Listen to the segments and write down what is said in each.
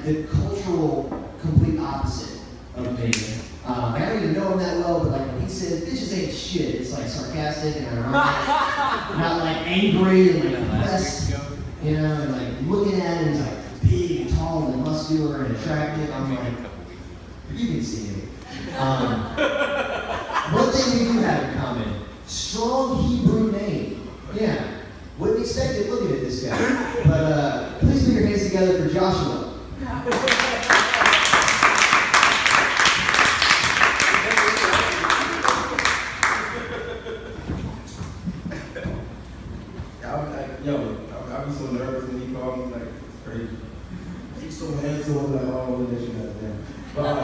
the cultural complete opposite of me. I don't even know him that well, but like when he says bitches ain't shit, it's like sarcastic and ironic, not like angry and like depressed, you know, and like looking at him, he's like big and tall and muscular and attractive. I'm like, you can see him. One thing we do have in common, strong Hebrew name. Yeah, wouldn't expect it looking at this guy. But please put your hands together for Joshua. Yo, I be so nervous when he called me, like, it's crazy. He's so handsome, I'm like, oh, what that shit out there. But,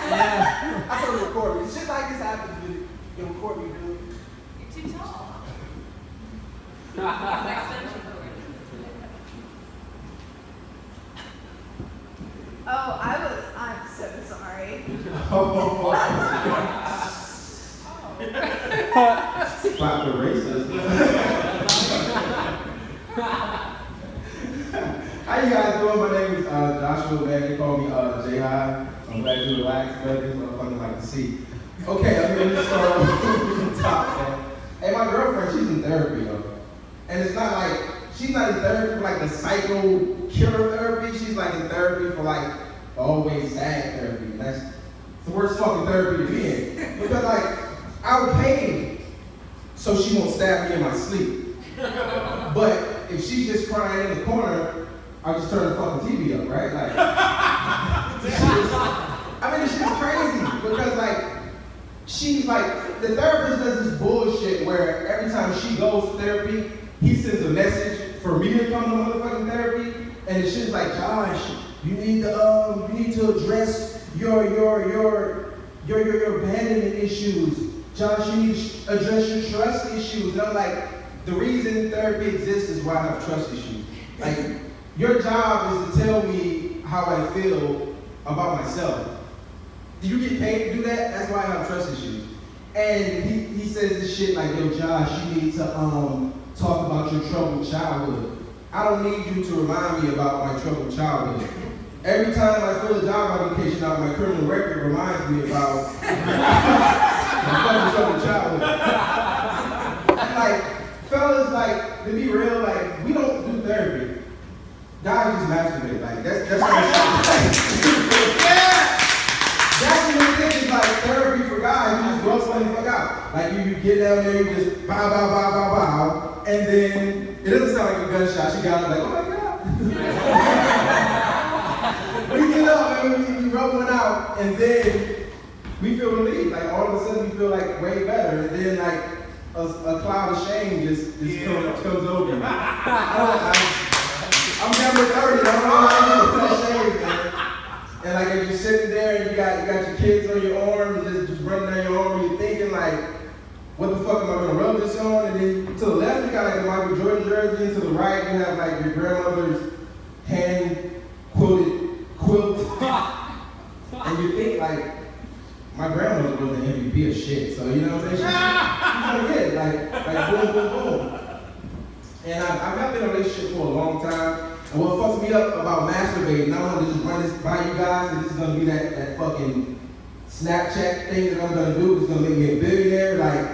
yeah. I told him to record me. Shit like this happens, you record me, dude. You're too tall. I'm so sorry. Slap the racist. How you guys doing? My name is Joshua, man. They call me J-High. I'm glad you relaxed, man. This is what I fucking like to see. Okay, I'm going to start off from the top, man. Hey, my girlfriend, she's in therapy, though. And it's not like, she's not in therapy for like the psycho killer therapy. She's like in therapy for like always sad therapy. And that's the worst fucking therapy to be in. Because like, I'll pay so she won't stab me in my sleep. But if she's just crying in the corner, I'll just turn the fucking TV up, right? Like, I mean, this shit's crazy because like, she's like, the therapist does this bullshit where every time she goes to therapy, he sends a message for me to come to motherfucking therapy, and it's just like, Josh, you need to address your abandonment issues. Josh, you need to address your trust issues. And I'm like, the reason therapy exists is why I have trust issues. Like, your job is to tell me how I feel about myself. Do you get paid to do that? That's why I have trust issues. And he says this shit like, yo, Josh, you need to talk about your troubled childhood. I don't need you to remind me about my troubled childhood. Every time I fill a job application out, my criminal record reminds me about my fucking troubled childhood. Like, fellas, like, to be real, like, we don't do therapy. Guys just masturbate. Like, that's what it's like. Yeah! That's what it is, like therapy for guys. You just roast the fuck out. Like, you get down there, you just bow, bow, bow, bow, bow, and then it doesn't sound like a gunshot. She got up like, oh my God. We get up and we rub one out, and then we feel relieved. Like, all of a sudden, we feel like way better, and then like a cloud of shame just comes over me. I'm number 30. I don't know how to do the shame, man. And like, if you're sitting there and you got your kids on your arm, and just running down your arm, and you're thinking like, what the fuck am I gonna rub this on? And then to the left, you got like the Michael Jordan jersey, and to the right, you have like your grandmother's hand quilted quilt. And you think like, my grandmother was the MVP of shit, so you know what I'm saying? She's gonna get it, like boom, boom, boom. And I've been in a relationship for a long time. And what fucks me up about masturbating, I want to just run this by you guys, and this is gonna be that fucking Snapchat thing that I'm gonna do. It's gonna make me a billionaire. Like,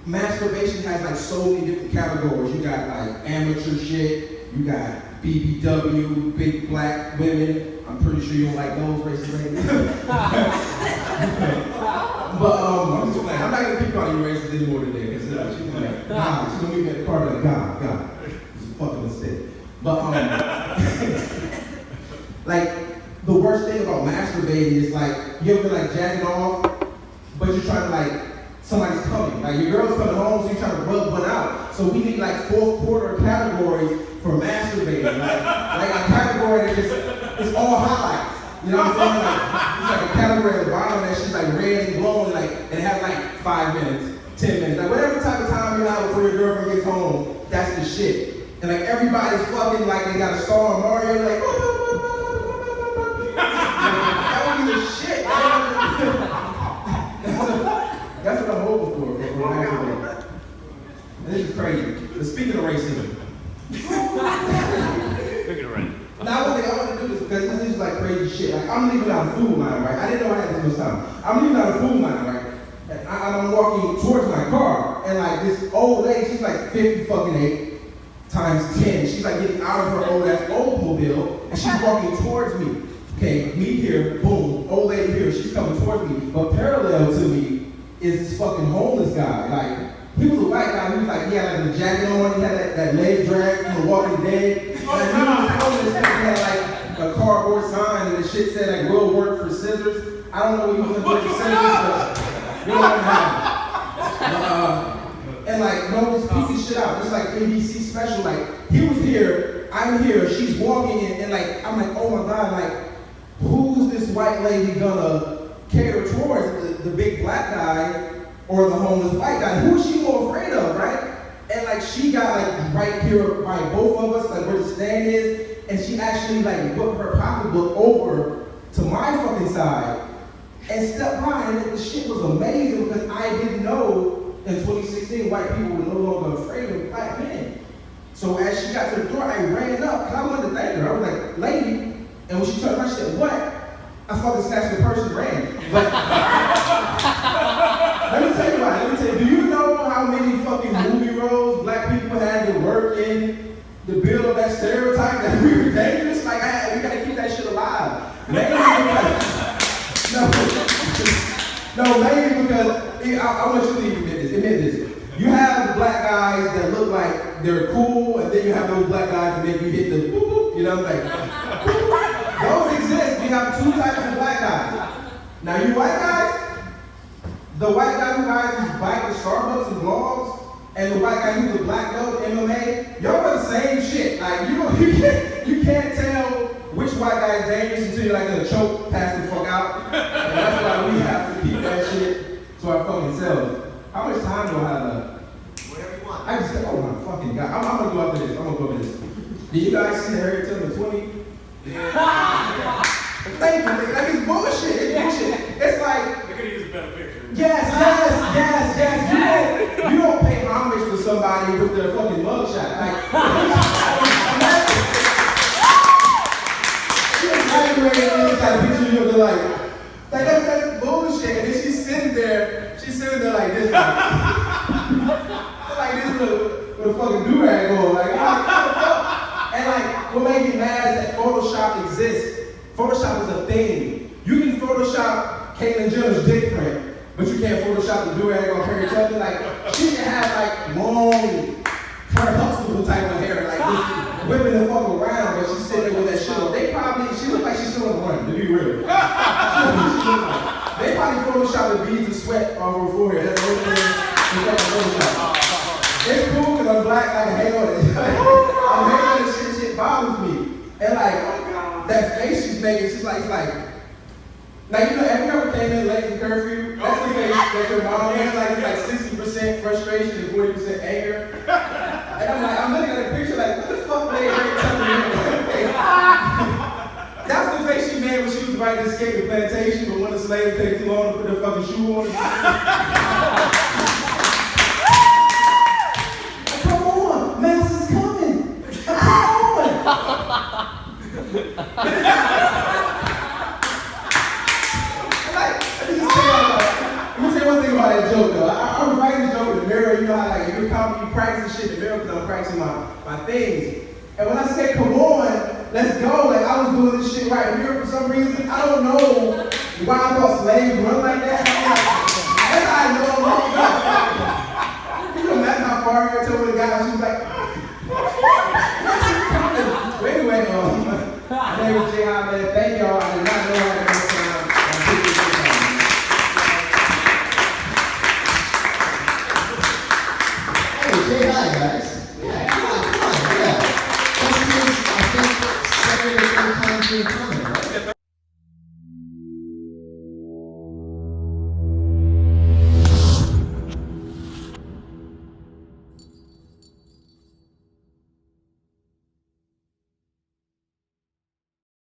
masturbation has like so many different categories. You got like amateur shit, you got BBW, big black women. I'm pretty sure you don't like those races right now. But I'm just playing. I'm not gonna pick on you races anymore today, because she's like, God, she's gonna meet me at the party like, God. It's a fucking mistake. But like, the worst thing about masturbating is like, you ever been like jacking off, but you're trying to like, somebody's coming. Like, your girl's coming home, so you're trying to rub one out. So we need like fourth quarter categories for masturbating. Like a category that just, it's all highlights. You know what I'm saying? Like, it's like a category at the bottom that she's like red and glowing, like, and it has like 5 minutes, 10 minutes. Like, whatever type of time you have before your girlfriend gets home, that's the shit. And like, everybody's fucking like, they got a star on Mario, like, that would be the shit. That's what I'm hoping for masturbating. And this is crazy. But speaking of racism. Now I want to do this because this is like crazy shit. Like I'm leaving out a food line, right? I didn't know I had this much time. I'm leaving out a food line, right? And I'm walking towards my car, and like this old lady, she's like 58 times 10. She's like getting out of her old ass Oldsmobile, and she's walking towards me. Okay, me here, boom, old lady here, she's coming towards me. But parallel to me is this fucking homeless guy. Like, he was a white guy, he was like, he had like a jacket on, he had that leg drag from The Walking Dead. And he was homeless, he had like a cardboard sign, and the shit said like, we'll work for scissors. I don't know what he was gonna do for scissors, but we don't have it. And like, no, just piece of shit out. It's like NBC special, like, he was here, I'm here, she's walking in, and like, I'm like, oh my God, like, who's this white lady gonna cater towards? The big black guy or the homeless white guy? Who is she more afraid of, right? And like, she got like right here by both of us, like where the stand is, and she actually like put her pocketbook over to my fucking side and stepped by, and the shit was amazing because I didn't know in 2016 white people were no longer afraid of black men. So as she got to the door, I ran up because I wanted to thank her. I was like, lady. And when she turned around, she said, what? I fucking snatched the purse and ran. But let me tell you why. Let me tell you. Do you know how many fucking movie roles black people had to work in to build that stereotype that we were dangerous? Like, we gotta keep that shit alive. Mainly because I want you to admit this. You have the black guys that look like they're cool, and then you have those black guys that make you hit the boop boop, you know, like those exist. We have two types of black guys. Now you white guys, the white guy who rides his bike to Starbucks and vlogs, and the white guy who's a black belt MMA, y'all are the same shit. Like you can't tell which white guy is dangerous until you're like gonna choke, pass the fuck out. And that's why we have to keep that shit to our fucking selves. How much time do I have left? Whatever you want. I just said, oh my fucking God. I'm gonna go after this. Did you guys see the Harry Tubman 20? Yeah. Thank you. Like, it's bullshit. It's like, We could use a better picture. yes. You don't pay homage to somebody with their fucking mugshot. Like, she was graduating and it's got a picture of you, they're like that's bullshit. And then she's sitting there like this. Like this with a fucking do-rag on. Like, and like, what made me mad is that Photoshop exists. Photoshop is a thing. You can Photoshop Caitlyn Jenner's dick print, but you can't Photoshop the do-rag on Harry Tubman. Like, she can have like long, Kurt Huxtable type of hair, like just whipping the fuck around, but she's sitting there with that shit on. She looked like she's still on the run, to be real. They probably Photoshop the beads of sweat off her forehead. That's the only thing they Photoshop. It's cool because I'm black like a hell. I'm hating this shit bothers me. And like, that face she's making, it's like, now you know, have you ever came in late for curfew? That's the face that your mom has, like, it's like 60% frustration and 40% anger. And I'm looking at the picture like, what the fuck made Harry Tubman make? That's the face she made when she was about to escape the plantation, but when the slaves take too long to put their fucking shoe on. Come on, Master's coming. Come on. Let me say one thing about that joke though. I'm writing the joke in the mirror, you know how like you practice shit in the mirror because I'm practicing my things. And when I say come on, let's go, like I was doing this shit right here for some reason. I don't know why I thought slaves run like that.